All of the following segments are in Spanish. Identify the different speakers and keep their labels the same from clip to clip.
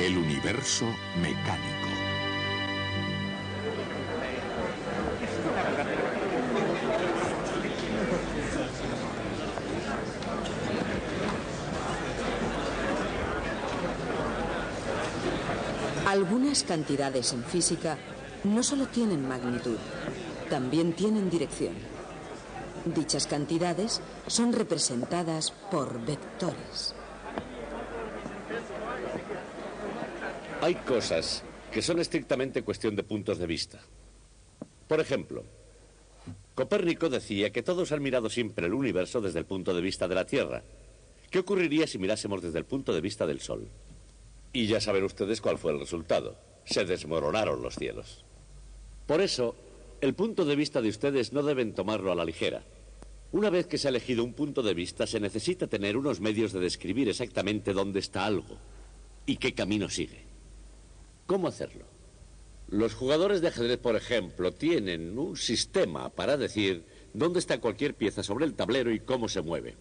Speaker 1: El universo mecánico.
Speaker 2: Algunas cantidades en física no solo tienen magnitud, también tienen dirección. Dichas cantidades son representadas por vectores.
Speaker 3: Hay cosas que son estrictamente cuestión de puntos de vista. Por ejemplo, Copérnico decía que todos han mirado siempre el universo desde el punto de vista de la Tierra. ¿Qué ocurriría si mirásemos desde el punto de vista del Sol? Y ya saben ustedes cuál fue el resultado. Se desmoronaron los cielos. Por eso, el punto de vista de ustedes no deben tomarlo a la ligera. Una vez que se ha elegido un punto de vista, se necesita tener unos medios de describir exactamente dónde está algo y qué camino sigue. ¿Cómo hacerlo? Los jugadores de ajedrez, por ejemplo, tienen un sistema para decir dónde está cualquier pieza sobre el tablero y cómo se mueve.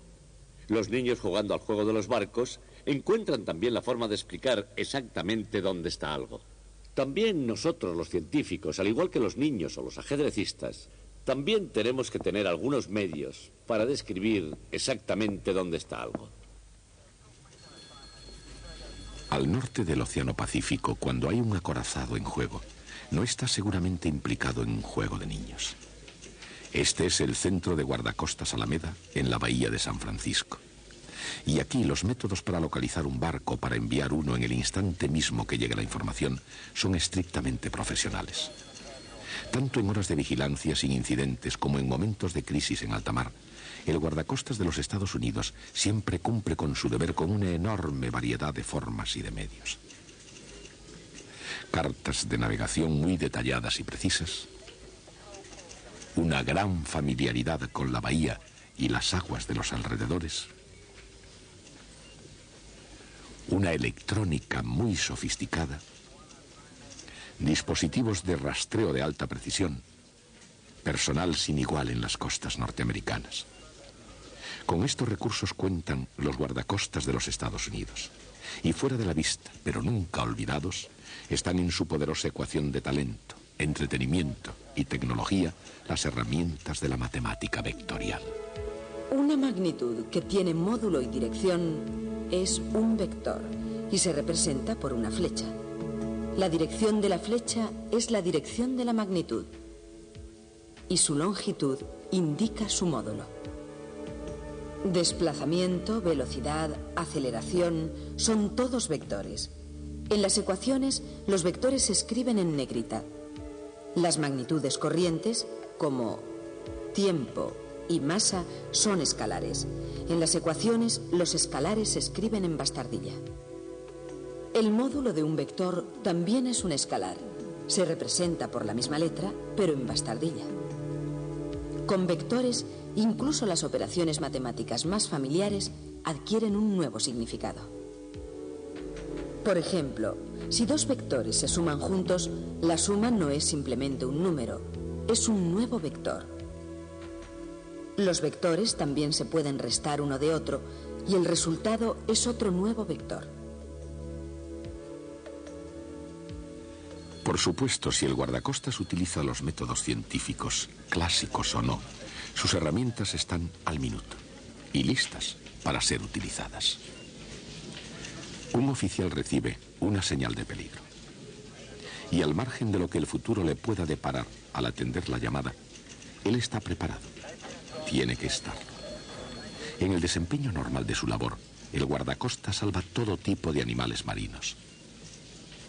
Speaker 3: Los niños jugando al juego de los barcos encuentran también la forma de explicar exactamente dónde está algo. También nosotros, los científicos, al igual que los niños o los ajedrecistas, también tenemos que tener algunos medios para describir exactamente dónde está algo.
Speaker 1: Al norte del Océano Pacífico, cuando hay un acorazado en juego, no está seguramente implicado en un juego de niños. Este es el centro de guardacostas Alameda, en la bahía de San Francisco. Y aquí los métodos para localizar un barco, para enviar uno en el instante mismo que llegue la información, son estrictamente profesionales. Tanto en horas de vigilancia sin incidentes como en momentos de crisis en alta mar, el guardacostas de los Estados Unidos siempre cumple con su deber con una enorme variedad de formas y de medios. Cartas de navegación muy detalladas y precisas, una gran familiaridad con la bahía y las aguas de los alrededores, una electrónica muy sofisticada, dispositivos de rastreo de alta precisión, personal sin igual en las costas norteamericanas. Con estos recursos cuentan los guardacostas de los Estados Unidos. Y fuera de la vista, pero nunca olvidados, están en su poderosa ecuación de talento, entretenimiento y tecnología las herramientas de la matemática vectorial.
Speaker 2: Una magnitud que tiene módulo y dirección es un vector y se representa por una flecha. La dirección de la flecha es la dirección de la magnitud y su longitud indica su módulo. Desplazamiento, velocidad, aceleración son todos vectores. En las ecuaciones, los vectores se escriben en negrita. Las magnitudes corrientes, como tiempo y masa, son escalares. En las ecuaciones, los escalares se escriben en bastardilla. El módulo de un vector también es un escalar. Se representa por la misma letra, pero en bastardilla. Con vectores, incluso las operaciones matemáticas más familiares adquieren un nuevo significado. Por ejemplo, si dos vectores se suman juntos, la suma no es simplemente un número, es un nuevo vector. Los vectores también se pueden restar uno de otro y el resultado es otro nuevo vector.
Speaker 1: Por supuesto, si el guardacostas utiliza los métodos científicos, clásicos o no, sus herramientas están al minuto y listas para ser utilizadas. Un oficial recibe una señal de peligro y al margen de lo que el futuro le pueda deparar al atender la llamada, él está preparado, tiene que estar. En el desempeño normal de su labor, el guardacostas salva todo tipo de animales marinos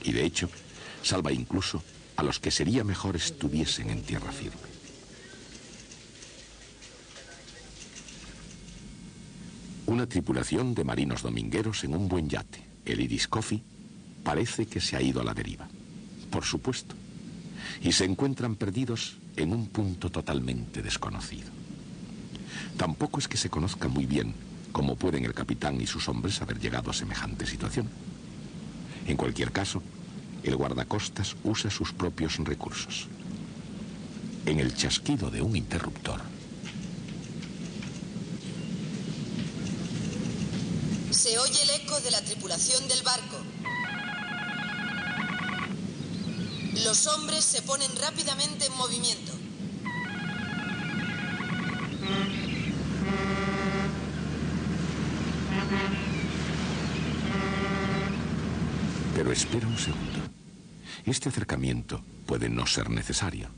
Speaker 1: y de hecho salva incluso a los que sería mejor estuviesen en tierra firme. Una tripulación de marinos domingueros en un buen yate, el Iris Coffee, parece que se ha ido a la deriva, por supuesto, y se encuentran perdidos en un punto totalmente desconocido. Tampoco es que se conozca muy bien cómo pueden el capitán y sus hombres haber llegado a semejante situación. En cualquier caso, el guardacostas usa sus propios recursos. En el chasquido de un interruptor,
Speaker 4: se oye el eco de la tripulación del barco.
Speaker 2: Los hombres se ponen rápidamente en movimiento.
Speaker 1: Pero espera un segundo. Este acercamiento puede no ser necesario.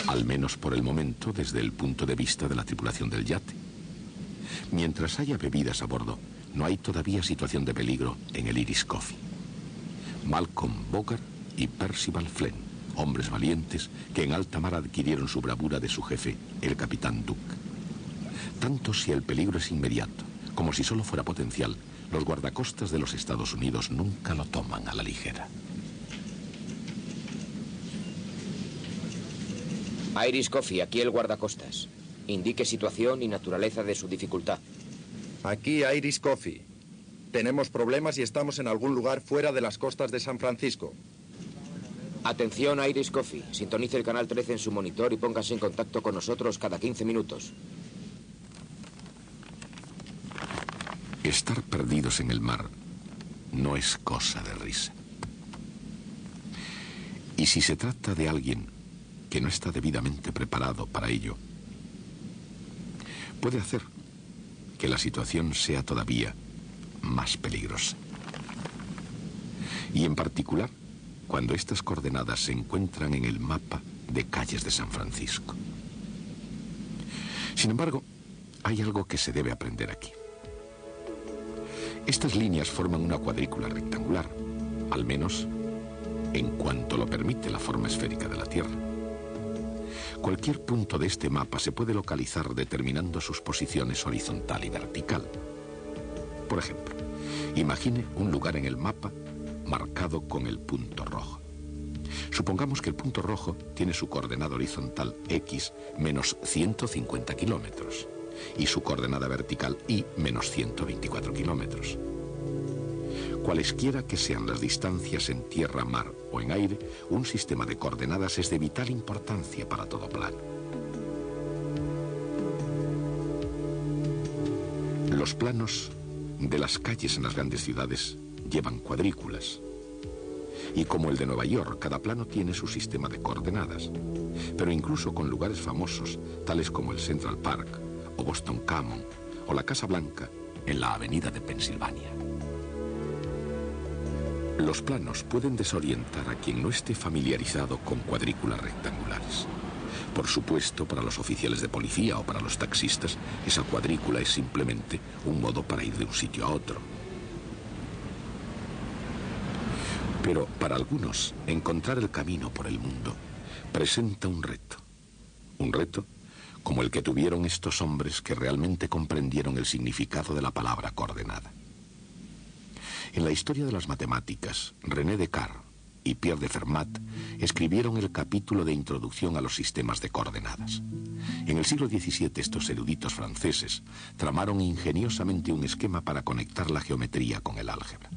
Speaker 1: Al menos por el momento, desde el punto de vista de la tripulación del yate. Mientras haya bebidas a bordo, no hay todavía situación de peligro en el Irish Coffee. Malcolm Bogart y Percival Flynn, hombres valientes que en alta mar adquirieron su bravura de su jefe, el capitán Duke. Tanto si el peligro es inmediato, como si solo fuera potencial, los guardacostas de los Estados Unidos nunca lo toman a la ligera.
Speaker 4: Irish Coffee, aquí el guardacostas. Indique situación y naturaleza de su dificultad.
Speaker 5: Aquí Irish Coffee. Tenemos problemas y estamos en algún lugar fuera de las costas de San Francisco.
Speaker 4: Atención, Irish Coffee. Sintonice el canal 13 en su monitor y póngase en contacto con nosotros cada 15 minutos.
Speaker 1: Estar perdidos en el mar no es cosa de risa. Y si se trata de alguien que no está debidamente preparado para ello, puede hacer que la situación sea todavía más peligrosa. Y en particular, cuando estas coordenadas se encuentran en el mapa de calles de San Francisco. Sin embargo, hay algo que se debe aprender aquí. Estas líneas forman una cuadrícula rectangular, al menos en cuanto lo permite la forma esférica de la Tierra. Cualquier punto de este mapa se puede localizar determinando sus posiciones horizontal y vertical. Por ejemplo, imagine un lugar en el mapa marcado con el punto rojo. Supongamos que el punto rojo tiene su coordenada horizontal x menos 150 kilómetros y su coordenada vertical y menos 124 kilómetros. Cualesquiera que sean las distancias en tierra, mar o en aire, un sistema de coordenadas es de vital importancia para todo plano. Los planos de las calles en las grandes ciudades llevan cuadrículas. Y como el de Nueva York, cada plano tiene su sistema de coordenadas. Pero incluso con lugares famosos, tales como el Central Park, o Boston Common, o la Casa Blanca, en la avenida de Pensilvania. Los planos pueden desorientar a quien no esté familiarizado con cuadrículas rectangulares. Por supuesto, para los oficiales de policía o para los taxistas, esa cuadrícula es simplemente un modo para ir de un sitio a otro. Pero para algunos, encontrar el camino por el mundo presenta un reto. Un reto como el que tuvieron estos hombres que realmente comprendieron el significado de la palabra coordenada. En la historia de las matemáticas, René Descartes y Pierre de Fermat escribieron el capítulo de introducción a los sistemas de coordenadas. En el siglo XVII, estos eruditos franceses tramaron ingeniosamente un esquema para conectar la geometría con el álgebra.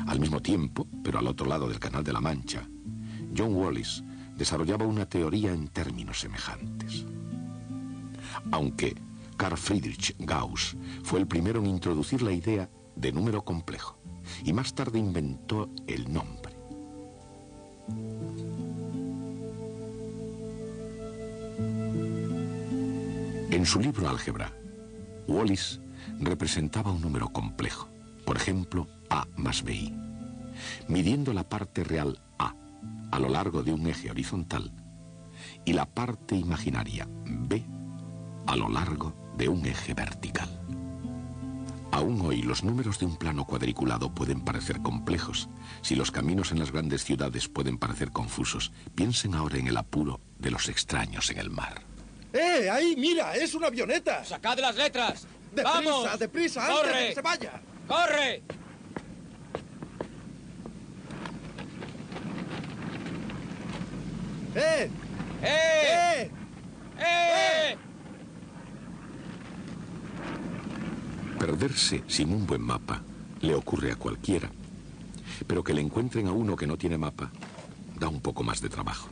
Speaker 1: Al mismo tiempo, pero al otro lado del Canal de la Mancha, John Wallis desarrollaba una teoría en términos semejantes. Aunque Carl Friedrich Gauss fue el primero en introducir la idea de número complejo y más tarde inventó el nombre. En su libro Álgebra, Wallis representaba un número complejo, por ejemplo, A más BI, midiendo la parte real a lo largo de un eje horizontal y la parte imaginaria B a lo largo de un eje vertical. Aún hoy los números de un plano cuadriculado pueden parecer complejos. Si los caminos en las grandes ciudades pueden parecer confusos, piensen ahora en el apuro de los extraños en el mar.
Speaker 5: ¡Ahí, mira! ¡Es una avioneta!
Speaker 6: ¡Sacad las letras!
Speaker 5: ¡Deprisa,
Speaker 6: ¡Vamos!
Speaker 5: deprisa!
Speaker 6: ¡Corre!
Speaker 5: ¡Antes de que se vaya!
Speaker 6: ¡Corre!
Speaker 5: ¡Eh!
Speaker 6: ¡Eh!
Speaker 5: ¡Eh!
Speaker 6: ¡Eh!
Speaker 1: Perderse sin un buen mapa le ocurre a cualquiera, pero que le encuentren a uno que no tiene mapa da un poco más de trabajo.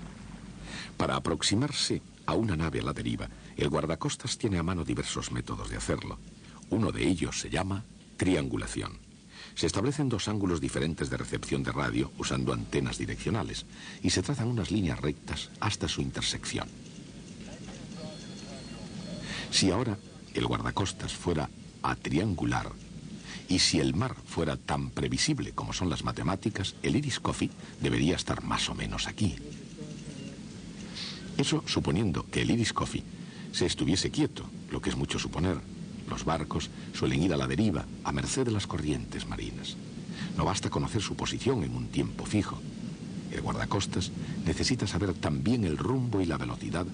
Speaker 1: Para aproximarse a una nave a la deriva, el guardacostas tiene a mano diversos métodos de hacerlo. Uno de ellos se llama triangulación. Se establecen dos ángulos diferentes de recepción de radio usando antenas direccionales y se trazan unas líneas rectas hasta su intersección. Si ahora el guardacostas fuera atriangular y si el mar fuera tan previsible como son las matemáticas, el Iris Coffee debería estar más o menos aquí. Eso suponiendo que el Iris Coffee se estuviese quieto, lo que es mucho suponer. Los barcos suelen ir a la deriva, a merced de las corrientes marinas. No basta conocer su posición en un tiempo fijo. El guardacostas necesita saber también el rumbo y la velocidad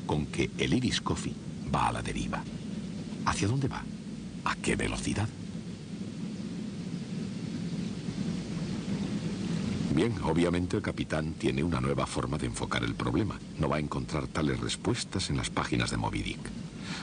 Speaker 1: con que el Iris Coffee va a la deriva. ¿Hacia dónde va? ¿A qué velocidad? Bien, obviamente el capitán tiene una nueva forma de enfocar el problema. No va a encontrar tales respuestas en las páginas de Moby Dick.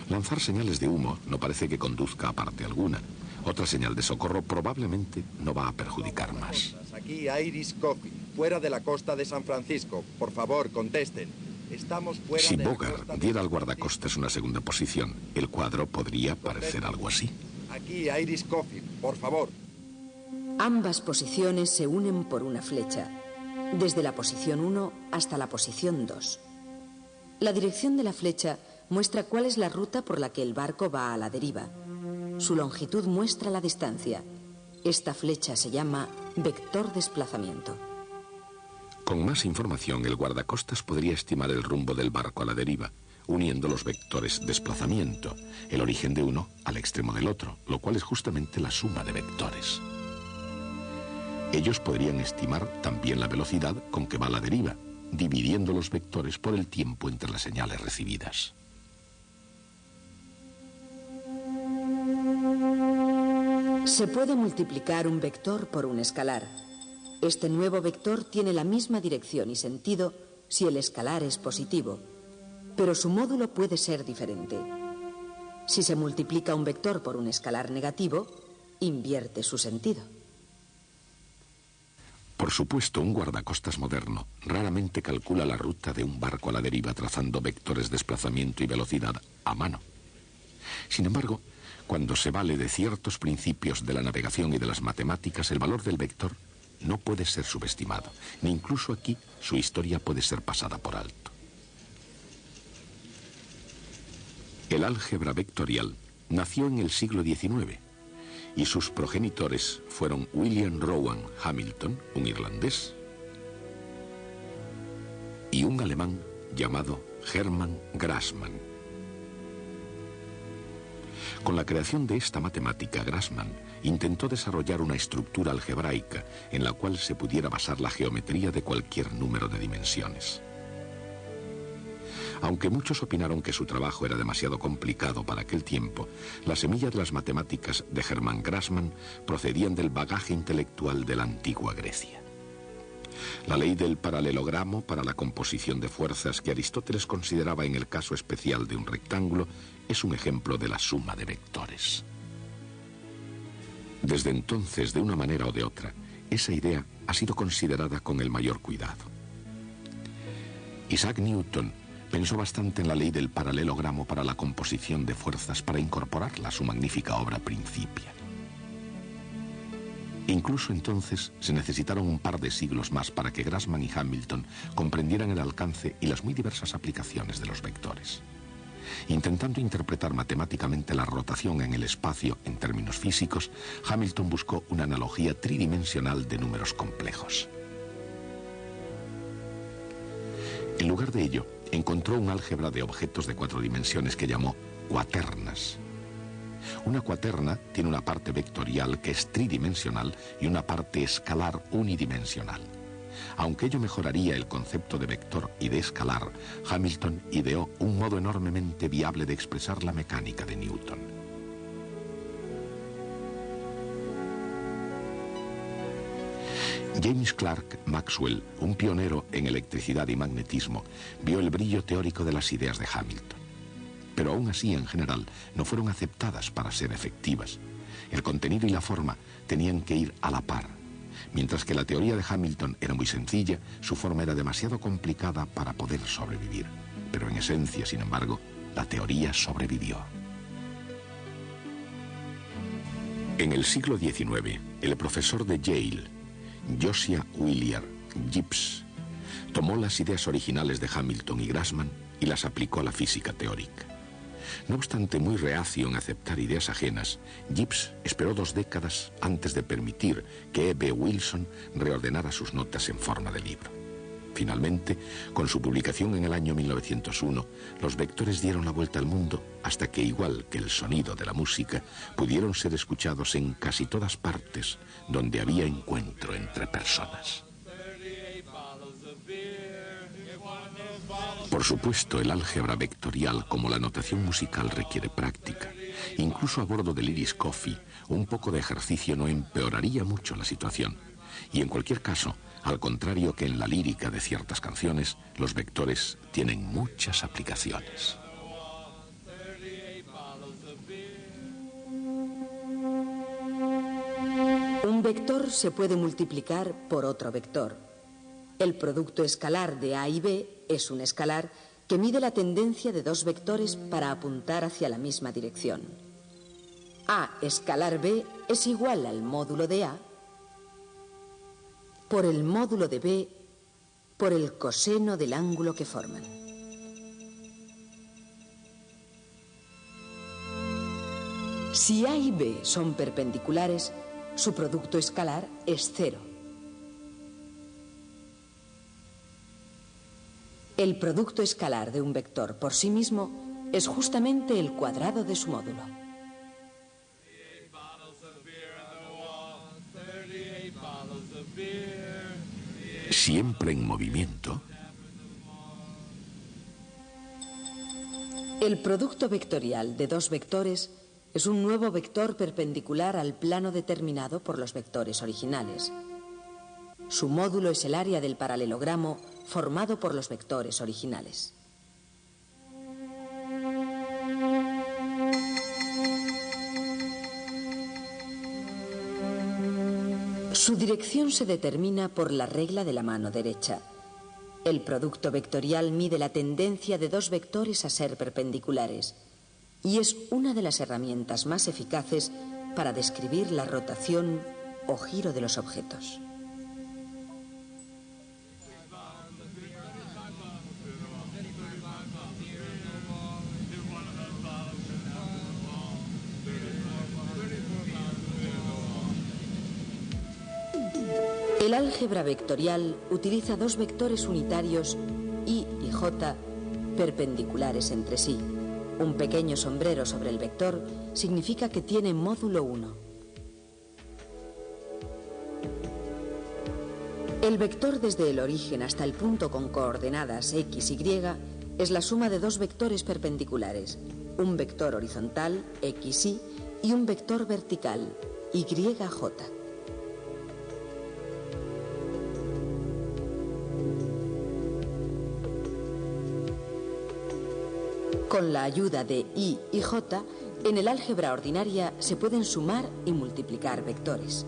Speaker 1: Lanzar señales de humo no parece que conduzca a parte alguna. Otra señal de socorro probablemente no va a perjudicar más.
Speaker 5: Aquí Iris Coffee, fuera de la costa de San Francisco. Por favor, contesten. Estamos fuera
Speaker 1: Si
Speaker 5: de la
Speaker 1: Bogart
Speaker 5: costa de
Speaker 1: diera
Speaker 5: San
Speaker 1: al guardacostas una segunda posición, el cuadro podría parecer algo así.
Speaker 5: Aquí Iris Coffee, por favor.
Speaker 2: Ambas posiciones se unen por una flecha, desde la posición 1 hasta la posición 2. La dirección de la flecha muestra cuál es la ruta por la que el barco va a la deriva. Su longitud muestra la distancia. Esta flecha se llama vector desplazamiento.
Speaker 1: Con más información, el guardacostas podría estimar el rumbo del barco a la deriva, uniendo los vectores desplazamiento, el origen de uno al extremo del otro, lo cual es justamente la suma de vectores. Ellos podrían estimar también la velocidad con que va la deriva, dividiendo los vectores por el tiempo entre las señales recibidas.
Speaker 2: Se puede multiplicar un vector por un escalar. Este nuevo vector tiene la misma dirección y sentido si el escalar es positivo, pero su módulo puede ser diferente. Si se multiplica un vector por un escalar negativo, invierte su sentido.
Speaker 1: Por supuesto, un guardacostas moderno raramente calcula la ruta de un barco a la deriva trazando vectores de desplazamiento y velocidad a mano. Sin embargo, cuando se vale de ciertos principios de la navegación y de las matemáticas, el valor del vector no puede ser subestimado, ni incluso aquí su historia puede ser pasada por alto. El álgebra vectorial nació en el siglo XIX y sus progenitores fueron William Rowan Hamilton, un irlandés, y un alemán llamado Hermann Grassmann. Con la creación de esta matemática, Grassmann intentó desarrollar una estructura algebraica en la cual se pudiera basar la geometría de cualquier número de dimensiones. Aunque muchos opinaron que su trabajo era demasiado complicado para aquel tiempo, la semilla de las matemáticas de Hermann Grassmann procedían del bagaje intelectual de la antigua Grecia. La ley del paralelogramo para la composición de fuerzas que Aristóteles consideraba en el caso especial de un rectángulo es un ejemplo de la suma de vectores. Desde entonces, de una manera o de otra, esa idea ha sido considerada con el mayor cuidado. Isaac Newton pensó bastante en la ley del paralelogramo para la composición de fuerzas para incorporarla a su magnífica obra Principia. Incluso entonces se necesitaron un par de siglos más para que Grassmann y Hamilton comprendieran el alcance y las muy diversas aplicaciones de los vectores. Intentando interpretar matemáticamente la rotación en el espacio en términos físicos, Hamilton buscó una analogía tridimensional de números complejos. En lugar de ello, encontró un álgebra de objetos de 4 dimensiones que llamó cuaternas. Una cuaterna tiene una parte vectorial que es tridimensional y una parte escalar unidimensional. Aunque ello mejoraría el concepto de vector y de escalar, Hamilton ideó un modo enormemente viable de expresar la mecánica de Newton. James Clerk Maxwell, un pionero en electricidad y magnetismo, vio el brillo teórico de las ideas de Hamilton. Pero aún así, en general, no fueron aceptadas para ser efectivas. El contenido y la forma tenían que ir a la par. Mientras que la teoría de Hamilton era muy sencilla, su forma era demasiado complicada para poder sobrevivir. Pero en esencia, sin embargo, la teoría sobrevivió. En el siglo XIX, el profesor de Yale, Josiah Willard Gibbs, tomó las ideas originales de Hamilton y Grassmann y las aplicó a la física teórica. No obstante, muy reacio en aceptar ideas ajenas, Gibbs esperó 2 décadas antes de permitir que E.B. Wilson reordenara sus notas en forma de libro. Finalmente, con su publicación en el año 1901, los vectores dieron la vuelta al mundo hasta que, igual que el sonido de la música, pudieron ser escuchados en casi todas partes donde había encuentro entre personas. Por supuesto, el álgebra vectorial, como la notación musical, requiere práctica. Incluso a bordo del Irish Coffee, un poco de ejercicio no empeoraría mucho la situación. Y en cualquier caso, al contrario que en la lírica de ciertas canciones, los vectores tienen muchas aplicaciones.
Speaker 2: Un vector se puede multiplicar por otro vector. El producto escalar de A y B es un escalar que mide la tendencia de 2 vectores para apuntar hacia la misma dirección. A escalar B es igual al módulo de A por el módulo de B por el coseno del ángulo que forman. Si A y B son perpendiculares, su producto escalar es 0. El producto escalar de un vector por sí mismo es justamente el cuadrado de su módulo.
Speaker 1: Siempre en movimiento.
Speaker 2: El producto vectorial de 2 vectores es un nuevo vector perpendicular al plano determinado por los vectores originales. Su módulo es el área del paralelogramo formado por los vectores originales. Su dirección se determina por la regla de la mano derecha. El producto vectorial mide la tendencia de 2 vectores a ser perpendiculares y es una de las herramientas más eficaces para describir la rotación o giro de los objetos. El álgebra vectorial utiliza 2 vectores unitarios I y J perpendiculares entre sí. Un pequeño sombrero sobre el vector significa que tiene módulo 1. El vector desde el origen hasta el punto con coordenadas X, Y es la suma de 2 vectores perpendiculares, un vector horizontal, XY, y un vector vertical, YJ. Con la ayuda de I y J, en el álgebra ordinaria se pueden sumar y multiplicar vectores.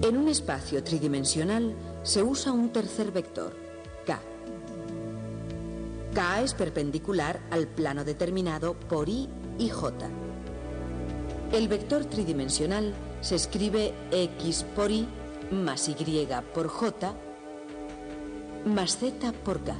Speaker 2: En un espacio tridimensional se usa un tercer vector, K. K es perpendicular al plano determinado por I y J. El vector tridimensional se escribe X por Y más Y por J más Z por K.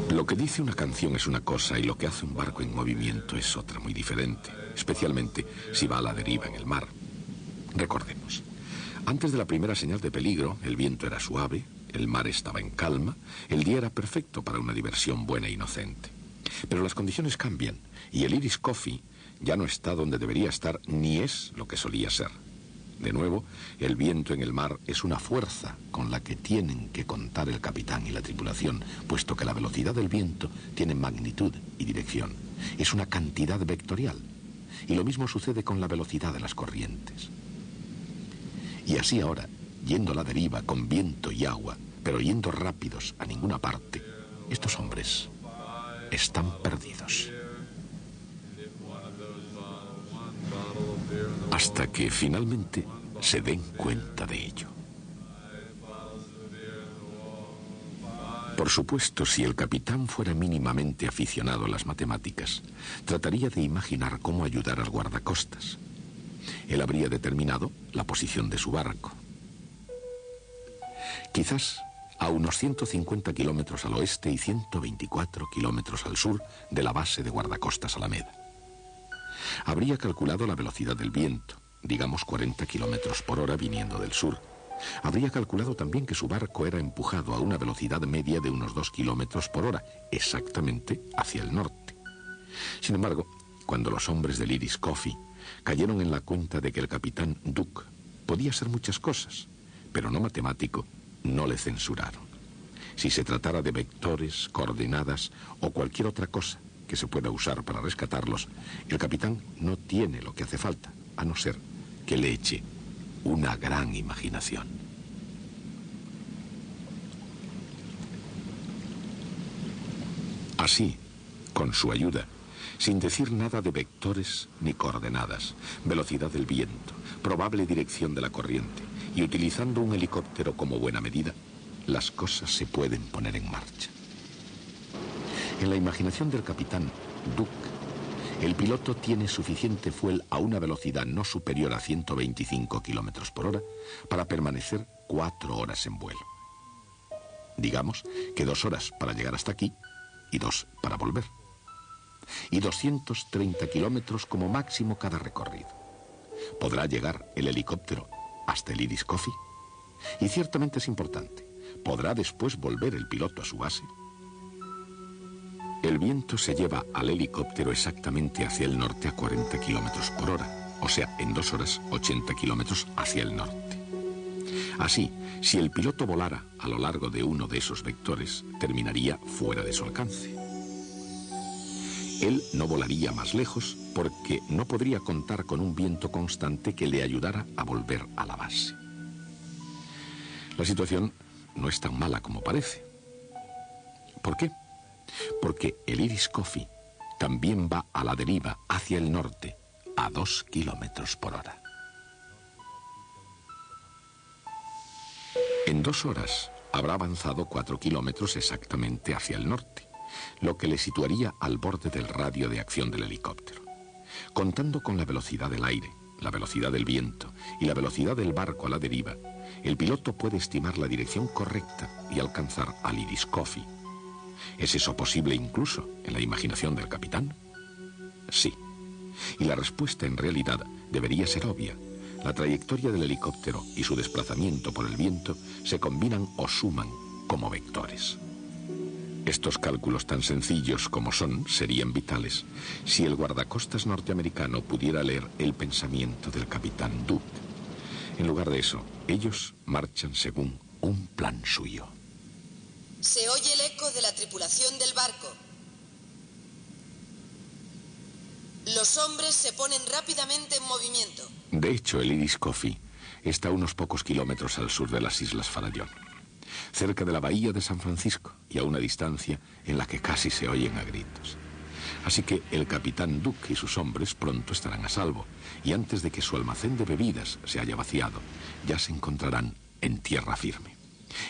Speaker 1: Lo que dice una canción es una cosa y lo que hace un barco en movimiento es otra muy diferente, especialmente si va a la deriva en el mar. Recordemos, antes de la primera señal de peligro, el viento era suave, el mar estaba en calma, el día era perfecto para una diversión buena e inocente. Pero las condiciones cambian y el Irish Coffee ya no está donde debería estar, ni es lo que solía ser. De nuevo, el viento en el mar es una fuerza con la que tienen que contar el capitán y la tripulación, puesto que la velocidad del viento tiene magnitud y dirección. Es una cantidad vectorial. Y lo mismo sucede con la velocidad de las corrientes. Y así ahora, yendo a la deriva con viento y agua, pero yendo rápidos a ninguna parte, estos hombres están perdidos. Hasta que finalmente se den cuenta de ello. Por supuesto, si el capitán fuera mínimamente aficionado a las matemáticas, trataría de imaginar cómo ayudar al guardacostas. Él habría determinado la posición de su barco. Quizás a unos 150 kilómetros al oeste y 124 kilómetros al sur de la base de guardacostas Alameda. Habría calculado la velocidad del viento, digamos 40 kilómetros por hora viniendo del sur. Habría calculado también que su barco era empujado a una velocidad media de unos 2 kilómetros por hora, exactamente hacia el norte. Sin embargo, cuando los hombres del Irish Coffee cayeron en la cuenta de que el capitán Duke podía ser muchas cosas, pero no matemático, no le censuraron. Si se tratara de vectores, coordenadas o cualquier otra cosa que se pueda usar para rescatarlos, el capitán no tiene lo que hace falta, a no ser que le eche una gran imaginación. Así, con su ayuda, sin decir nada de vectores ni coordenadas, velocidad del viento, probable dirección de la corriente, y utilizando un helicóptero como buena medida, las cosas se pueden poner en marcha. En la imaginación del capitán Duke, el piloto tiene suficiente fuel a una velocidad no superior a 125 kilómetros por hora para permanecer 4 horas en vuelo. Digamos que 2 horas para llegar hasta aquí y 2 para volver. Y 230 kilómetros como máximo cada recorrido. ¿Podrá llegar el helicóptero hasta el Irish Coffee? Y ciertamente es importante. ¿Podrá después volver el piloto a su base? El viento se lleva al helicóptero exactamente hacia el norte a 40 kilómetros por hora, o sea, en 2 horas, 80 kilómetros hacia el norte. Así, si el piloto volara a lo largo de uno de esos vectores, terminaría fuera de su alcance. Él no volaría más lejos porque no podría contar con un viento constante que le ayudara a volver a la base. La situación no es tan mala como parece. ¿Por qué? Porque el Irish Coffee también va a la deriva hacia el norte a 2 kilómetros por hora. En 2 horas habrá avanzado 4 kilómetros exactamente hacia el norte, lo que le situaría al borde del radio de acción del helicóptero. Contando con la velocidad del aire, la velocidad del viento y la velocidad del barco a la deriva, el piloto puede estimar la dirección correcta y alcanzar al Irish Coffee. ¿Es eso posible incluso en la imaginación del capitán? Sí. Y la respuesta en realidad debería ser obvia. La trayectoria del helicóptero y su desplazamiento por el viento se combinan o suman como vectores. Estos cálculos tan sencillos como son serían vitales si el guardacostas norteamericano pudiera leer el pensamiento del capitán Duke. En lugar de eso, ellos marchan según un plan suyo.
Speaker 2: Se oye el eco de la tripulación del barco. Los hombres se ponen rápidamente en movimiento.
Speaker 1: De hecho, el Irish Coffee está a unos pocos kilómetros al sur de las Islas Farallón, cerca de la bahía de San Francisco y a una distancia en la que casi se oyen a gritos. Así que el capitán Duke y sus hombres pronto estarán a salvo, y antes de que su almacén de bebidas se haya vaciado, ya se encontrarán en tierra firme.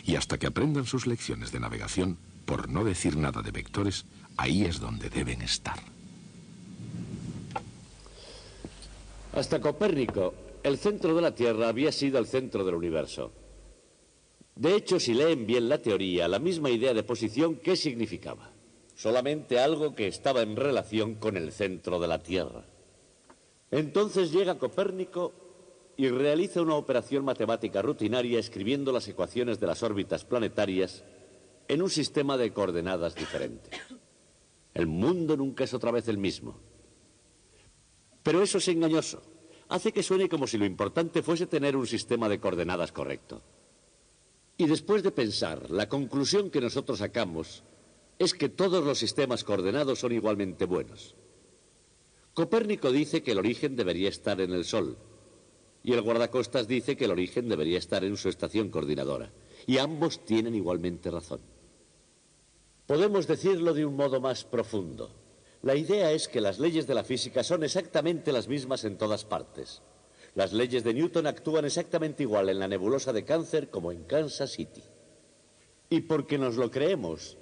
Speaker 1: Y hasta que aprendan sus lecciones de navegación, por no decir nada de vectores, ahí es donde deben estar.
Speaker 3: Hasta Copérnico, el centro de la Tierra había sido el centro del universo. De hecho, si leen bien la teoría, la misma idea de posición, ¿qué significaba? Solamente algo que estaba en relación con el centro de la Tierra. Entonces llega Copérnico y realiza una operación matemática rutinaria escribiendo las ecuaciones de las órbitas planetarias en un sistema de coordenadas diferente. El mundo nunca es otra vez el mismo. Pero eso es engañoso. Hace que suene como si lo importante fuese tener un sistema de coordenadas correcto. Y después de pensar, la conclusión que nosotros sacamos es que todos los sistemas coordenados son igualmente buenos. Copérnico dice que el origen debería estar en el Sol, y el guardacostas dice que el origen debería estar en su estación coordinadora, y ambos tienen igualmente razón. Podemos decirlo de un modo más profundo. La idea es que las leyes de la física son exactamente las mismas en todas partes. Las leyes de Newton actúan exactamente igual en la nebulosa de Cáncer como en Kansas City. Y porque nos lo creemos,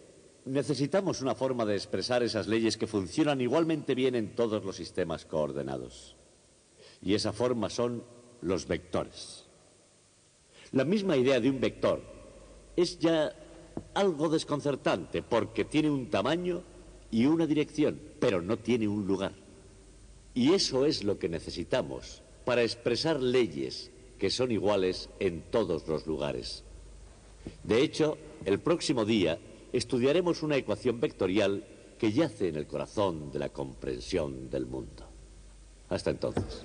Speaker 3: necesitamos una forma de expresar esas leyes que funcionan igualmente bien en todos los sistemas coordenados. Y esa forma son los vectores. La misma idea de un vector es ya algo desconcertante porque tiene un tamaño y una dirección, pero no tiene un lugar. Y eso es lo que necesitamos para expresar leyes que son iguales en todos los lugares. De hecho, el próximo día estudiaremos una ecuación vectorial que yace en el corazón de la comprensión del mundo. Hasta entonces.